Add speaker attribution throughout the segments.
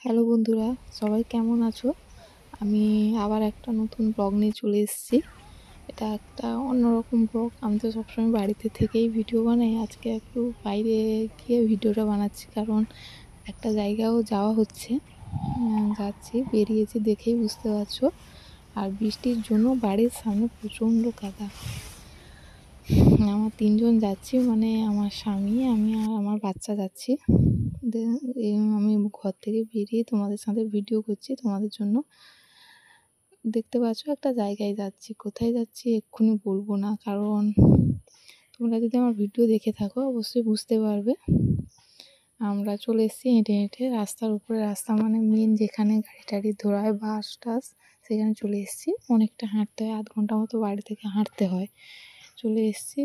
Speaker 1: Hello বন্ধুরা, সবাই কেমন আছো? আমি আবার একটা নতুন ব্লগ নিয়ে চলে এসেছি। এটা একটা অন্যরকম ব্লগ। আমি তো সবসময় বাড়িতে থেকেই ভিডিও বানাই। আজকে একটু বাইরে গিয়ে ভিডিওটা বানাচ্ছি, কারণ একটা জায়গাও যাওয়া হচ্ছে। যাচ্ছি, বেরিয়েছি, দেখেই বুঝতে পারছো। আর বৃষ্টির জন্য বাড়ির সামনে প্রচণ্ড কাদা। আমার ৩ জন যাচ্ছি, মানে আমার স্বামী, আমি আর আমার বাচ্চা যাচ্ছি। দে আমি ঘর থেকে বেরিয়ে তোমাদের সাথে ভিডিও করছি তোমাদের জন্য। দেখতে পাচ্ছ একটা জায়গায় যাচ্ছি। কোথায় যাচ্ছি এক্ষুনি বলবো না, কারণ তোমরা যদি আমার ভিডিও দেখে থাকো অবশ্যই বুঝতে পারবে। আমরা চলে এসেছি হেঁটে হেঁটে রাস্তার উপরে। রাস্তা মানে মেন যেখানে গাড়ি টাড়ি ধরায়, বাস টাস, সেখানে চলে এসেছি। অনেকটা হাঁটতে হয়, ০.৫ ঘন্টা মতো বাড়ি থেকে হাঁটতে হয়। চলে এসেছি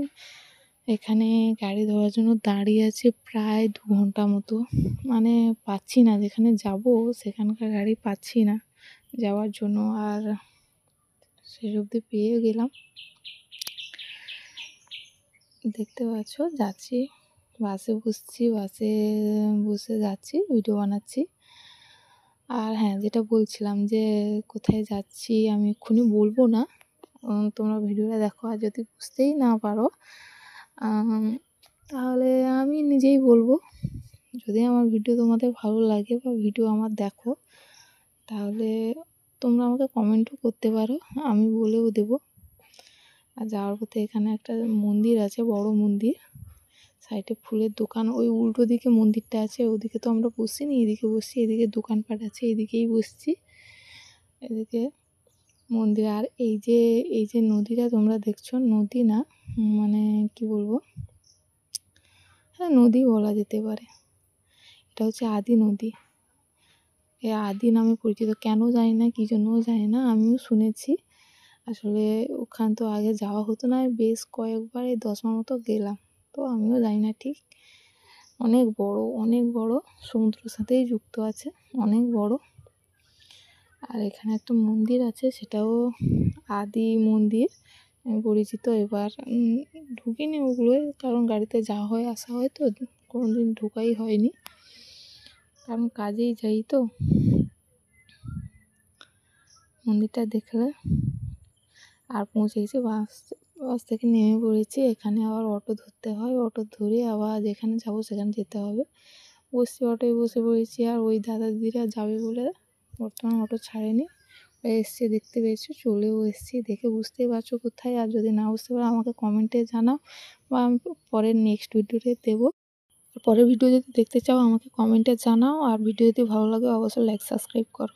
Speaker 1: এখানে, গাড়ি ধরার জন্য দাঁড়িয়ে আছি প্রায় ২ ঘন্টা মতো। মানে পাচ্ছি না, যেখানে যাব সেখানকার গাড়ি পাচ্ছি না যাওয়ার জন্য। আর শেষ অবধি পেয়ে গেলাম। দেখতে পাচ্ছ যাচ্ছি, বাসে বসছি, বাসে বসে যাচ্ছি, ভিডিও বানাচ্ছি। আর হ্যাঁ, যেটা বলছিলাম যে কোথায় যাচ্ছি আমি এক্ষুনি বলবো না। তোমরা ভিডিওটা দেখো, আর যদি বুঝতেই না পারো তাহলে আমি নিজেই বলবো। যদি আমার ভিডিও তোমাদের ভালো লাগে বা ভিডিও আমার দেখো, তাহলে তোমরা আমাকে কমেন্টও করতে পারো, আমি বলেও দেবো। আর যাওয়ার পথে এখানে একটা মন্দির আছে, বড় মন্দির। সাইডে ফুলের দোকান, ওই উল্টো দিকে মন্দিরটা আছে। ওদিকে তো আমরা বসিনি, এদিকে বসছি। এদিকে দোকানপাট আছে, এদিকেই বসছি। এদিকে মন্দির। আর এই যে নদীটা তোমরা দেখছো, নদী না, মানে কি বলবো, হ্যাঁ নদী বলা যেতে পারে। এটা হচ্ছে আদি নদী। এ আদি নামে পরিচিত, কেন জানি না, কী জন্যও জানি না, আমিও শুনেছি। আসলে ওখান তো আগে যাওয়া হতো না, বেশ কয়েকবার, এই 10 বার মতো গেলাম। তো আমিও জানি না ঠিক। অনেক বড়, অনেক বড়, সমুদ্রের সাথেই যুক্ত আছে, অনেক বড়। আর এখানে একটা মন্দির আছে, সেটাও আদি মন্দির পরিচিত। এবার ঢুকিনি ওগুলোয়, কারণ গাড়িতে যাওয়া হয় আসা হয়, তো কোনো দিন ঢোকাই হয়নি, কারণ কাজেই যাই তো। মন্দিরটা দেখলে আর পৌঁছে গেছি। বাস থেকে নেমে পড়েছি। এখানে আবার অটো ধরতে হয়, অটো ধরে আবার যেখানে যাবো সেখানে যেতে হবে। বসছি, অটোয় বসে পড়েছি। আর ওই দাদা দিদিরা যাবে বলে বর্তমানে অটো ছাড়েনি, এসছে, দেখতে পেয়েছো, চলেও এসেছি। দেখে বুঝতেই পারছো কোথায়। আর যদি না বুঝতে পারো আমাকে কমেন্টে জানাও, বা আমি পরের নেক্সট ভিডিওতে দেবো। পরের ভিডিও যদি দেখতে চাও আমাকে কমেন্টে জানাও। আর ভিডিও যদি ভালো লাগে অবশ্যই লাইক সাবস্ক্রাইব করো।